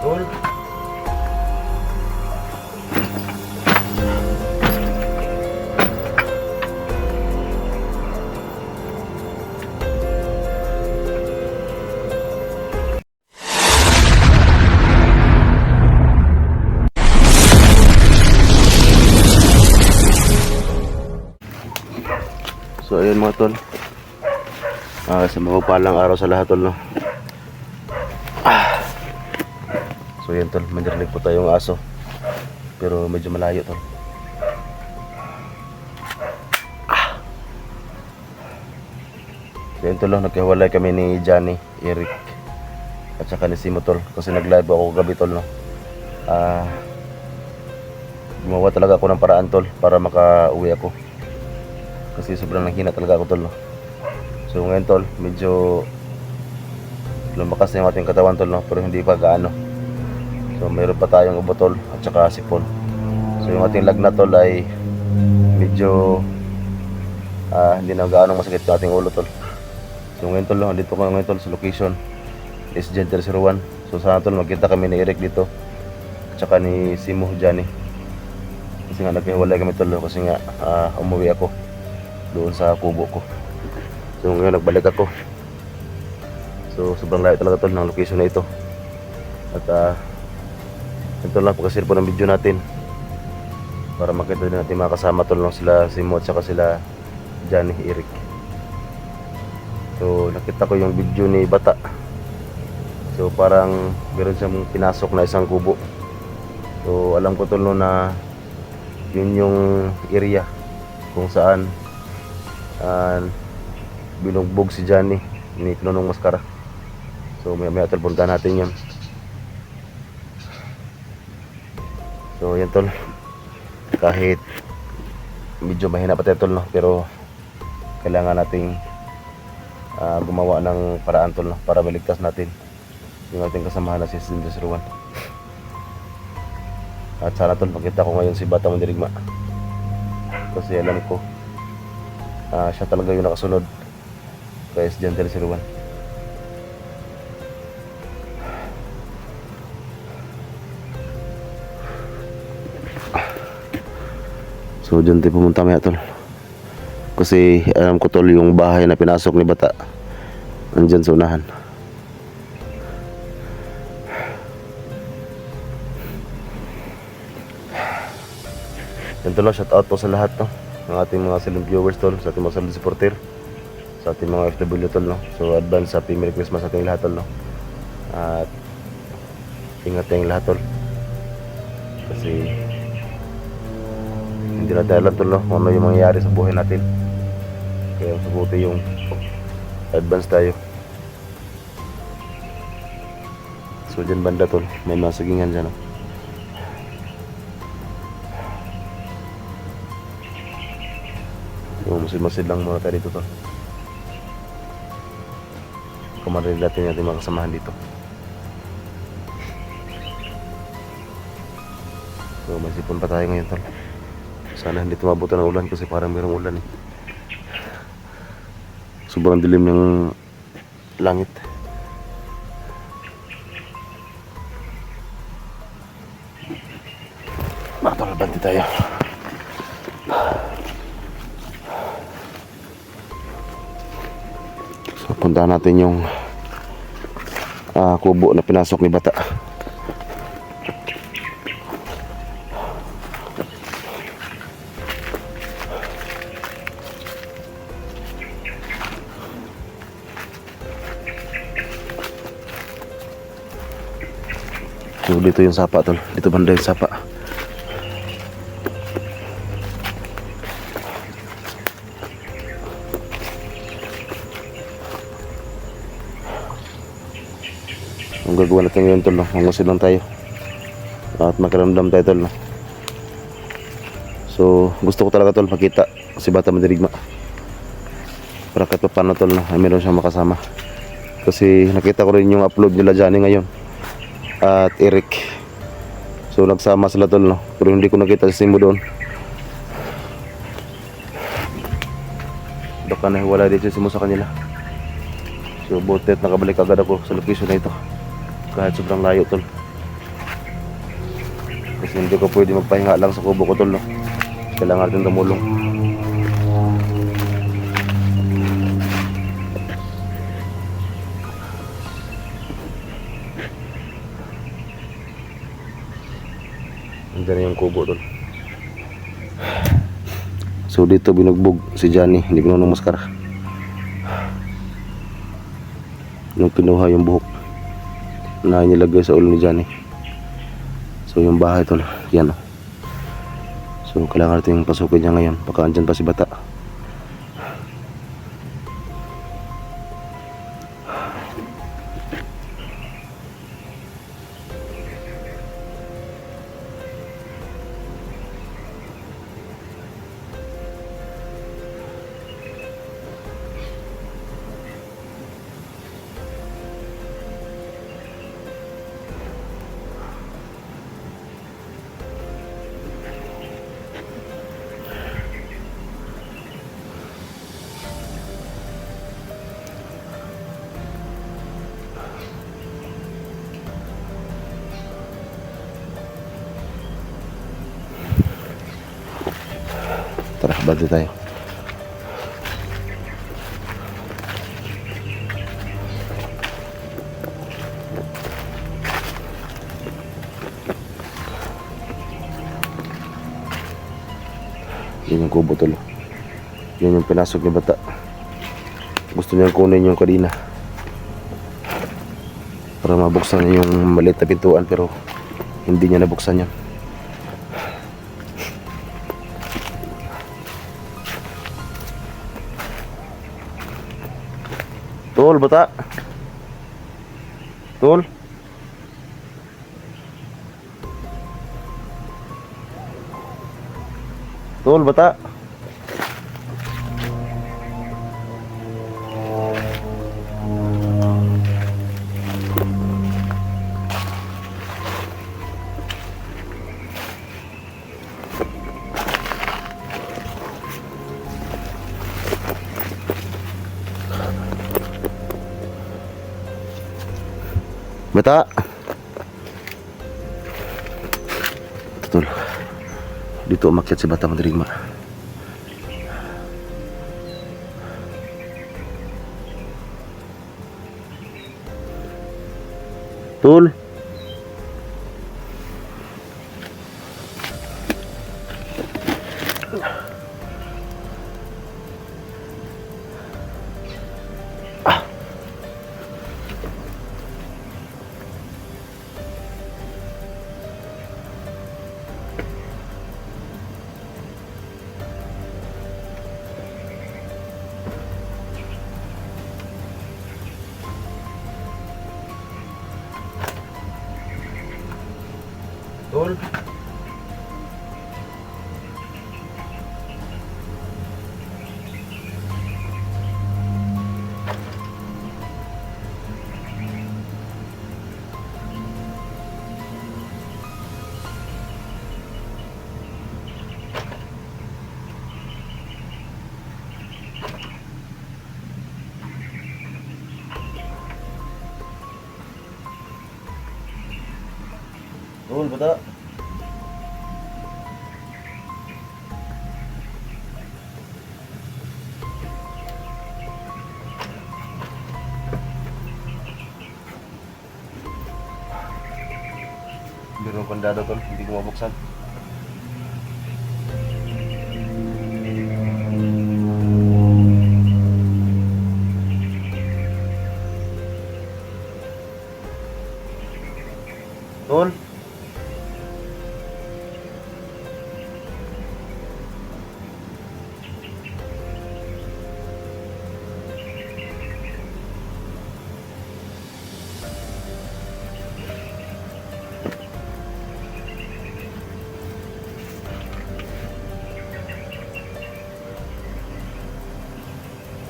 tol. So ayun mga tol, sa mapagpalang araw sa lahat tol, no? So ayun tol, may narinig po tayong aso, pero medyo malayo tol. So ayun tol, no? Nagkahiwalay kami ni Johnny, Eric at saka ni Simo tol, kasi nag-live ako gabi tol, no? Gumawa talaga ako ng paraan tol para makauwi ako, kasi sobrang nanghina talaga ako tol, no? So ngayon tol, medyo lumakas na yung ating katawan tol, no? Pero hindi pa gaano. So mayroon pa tayong ubo tol at saka sipon. So yung ating lagnat tol ay medyo hindi na gaano masakit yung ating ulo tol. So ngayon tol, no? Dito ko ngayon tol sa location is Gentle 01. So sana tol magkita kami ni Eric dito at saka ni Simo Johnny, kasi nga nagkahiwalay kami tol, no? Kasi nga umuwi ako doon sa kubo ko. So ngayon nagbalik ako. So sobrang layo talaga tol ng location na ito. At ito lang pagkasir po ng video natin para makita din natin mga kasama tol, no? Sila Simo at saka sila Johnny, Eric. So nakita ko yung video ni Bata. So parang meron siyang pinasok na isang kubo. So alam ko tol, no, na yun yung area kung saan binugbog si Johnny ni Pinonong Maskara. So maya tol, punta natin yan. So yan tol, kahit medyo mahina pa tayo tol, no? Pero kailangan nating gumawa ng paraan tol, no? Para maligtas natin yung ating kasamahan na si Cindy Sirwan. At sana tol makita ko ngayon si Batang Mandirigma, kasi alam ko siya talaga yung nakasunod kay Gentle 01. So dyan tayo pumunta maya tol, kasi alam ko tol yung bahay na pinasok ni Bata andyan sa unahan. Yan tol, shout out po sa lahat, no? Ng ating mga silent viewers tol, sa ating mga silent supporter, sa ating mga FW tol, no? So advance happy Merry Christmas sa ating lahat tol, no? At ingat tayong lahat tol, kasi hindi natin alam tol, no? Kung ano yung mangyayari sa buhay natin. Kaya mabuti yung advance tayo. So dyan banda tol, may mga sagingan dyan, no? So masid-masid lang muna tayo dito tol. Kumarin natin yung mga kasamahan dito. So may sipon pa tayo ngayon tol. Sana hindi tumabutan ng ulan, kasi parang mayroong ulan eh. Sobrang dilim ng langit. Makatalabanti tayo. So puntahan natin yung kubo na pinasok ni Bata. So dito yung sapa tol, dito banda yung sapa. Ang gagawa natin ngayon tol, no? Mangusin lang tayo at makiramdam tayo tol, no? So gusto ko talaga tol makita si Bata Mandirigma para kahit pa paano tol, no? Ay meron siyang makasama, kasi nakita ko rin yung upload nila Johnny ngayon at Eric. So nagsama sila tol, no? Pero hindi ko nakita si Simo doon. Baka nahiwala dito si Simo sa kanila. So butit nakabalik agad ako sa location na ito, kahit sobrang layo tol. Hindi ko pwede magpahinga lang sa kubo ko tol, no? Kailangan natin tumulong. Andiyan na yung kubo tol. So dito binugbog si Johnny, hindi ko nung maskara. Nung kinuha yung buhok na nilagay sa ulo ni Johnny. So yung bahay tol, yan o. So kailangan natin pasukin niya ngayon. Baka andyan pa si bata. Tara, bati tayo. Yan yung kubo tol. Yan yung pinasok ni bata. Gusto niyang kunin yung kadina para mabuksan niya yung maliit na pintuan, pero hindi niya nabuksan yan. Tol, bata. Tol. Tol, bata. Bata. Tol. Dito umakyat si bata madirigma. Tol. Tol. Tol, bata. Meron kandado tol, hindi ko mabuksan. Tol.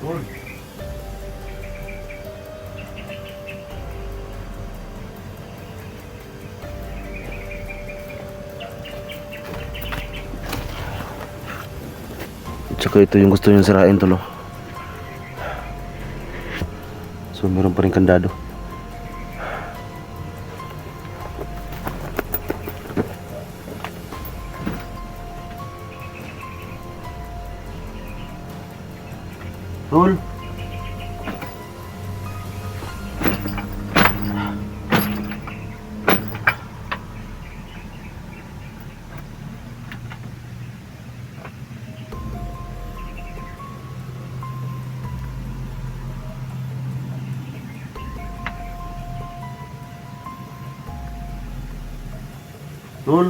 Tol. Tsaka ito yung gusto niyang sirain tol. So meron pa rin kandado. Tol.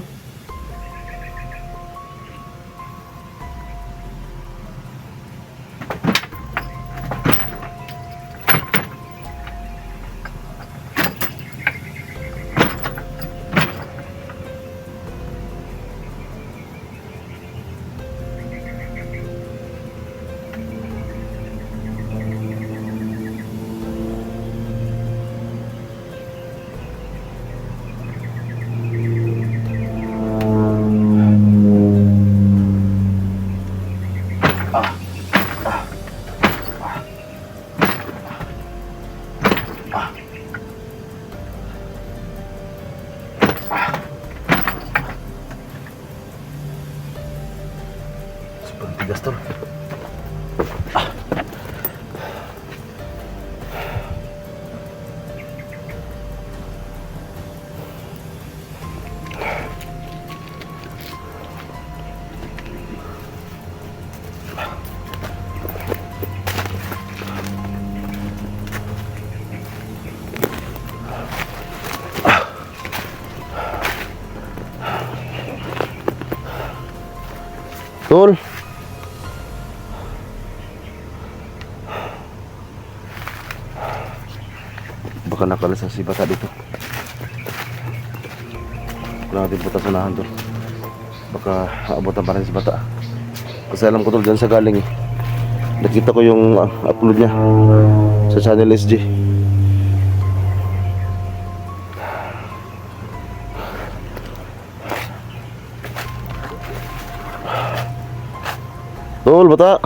Sobrang tigas, tol. Tol. Baka nakalasa si bata dito. Kailangan natin putas unahan, tol. Baka aabutan pa rin si bata. Kasi alam ko, tol, dyan sa galing eh. Nakita ko yung upload niya sa channel SG. Tol, bata.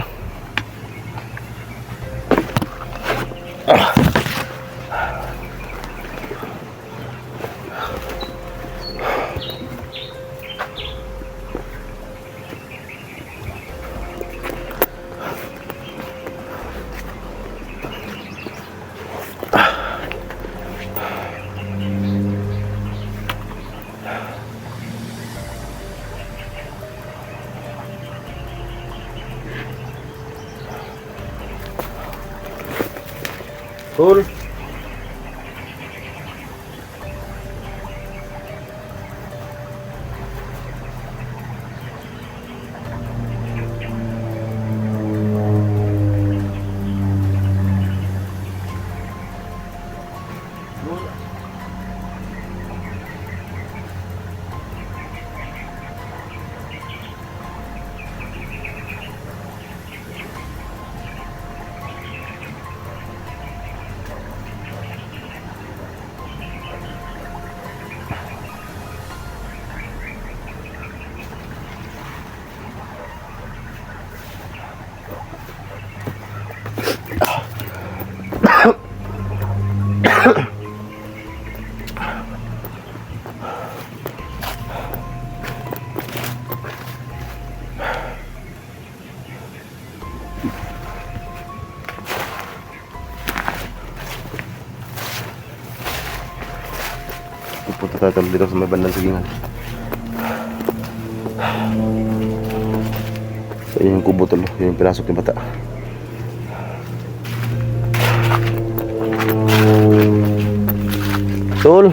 Tol. Punta tayo, tol, dito sa may bandang sigingan. So, yun yung kubo, tol. Yun yung pinasok ni bata. Tol.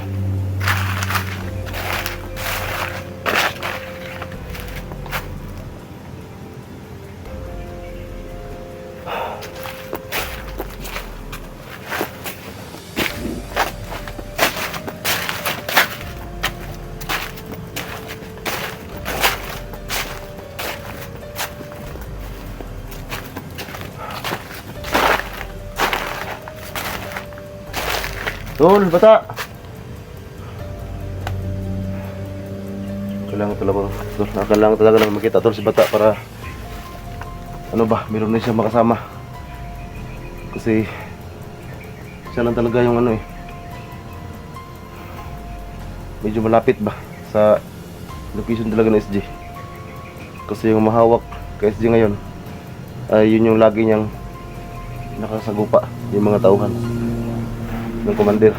Tol, bata. Kailangan talaga na makita, tol, si bata para ano ba, meron na siya makasama. Kasi siya lang talaga yung ano eh. Medyo malapit ba sa location talaga ng SG. Kasi yung mahawak kay SG ngayon ay yun yung lagi niyang nakasagupa, yung mga tauhan ng commander.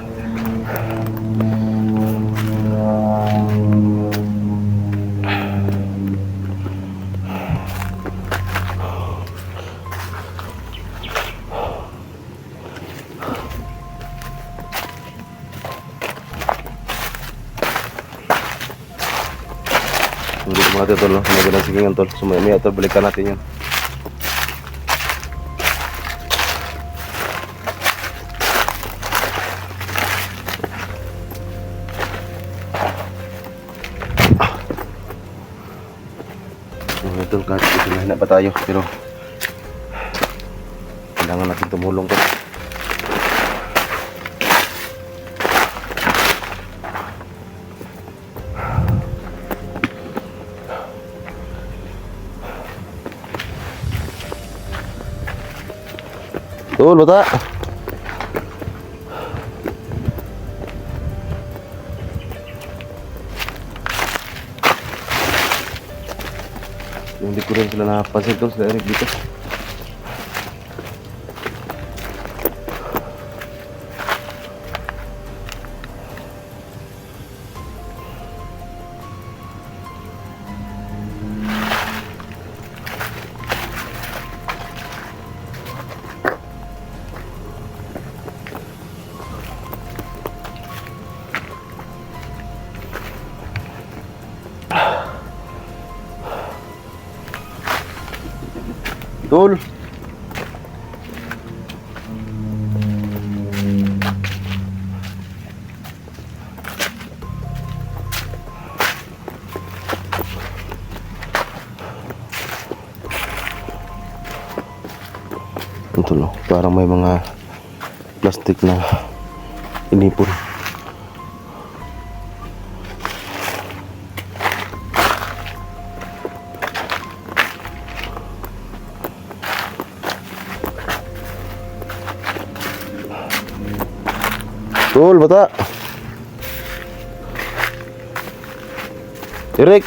mga tol, no? Sumagot ng sigingan tol. Sumaya tol, balikan natin yun. Mga tol, kahit mahina pa tayo, pero kailangan natin tumulong tol. Tol, bata. Hindi ko rin sila nakapansin tol, sila Eric dito. Tol. Ito no, parang may mga plastic na inipon. Tol, bata. Eric.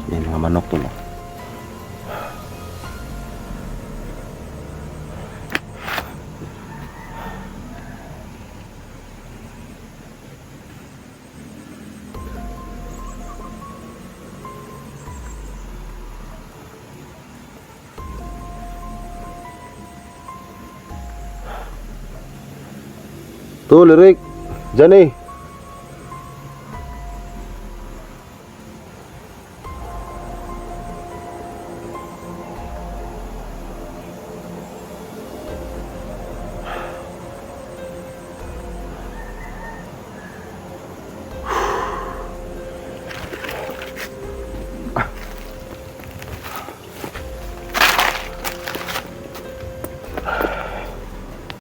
Yan mga manok to no. Tol, Eric. Diyan eh.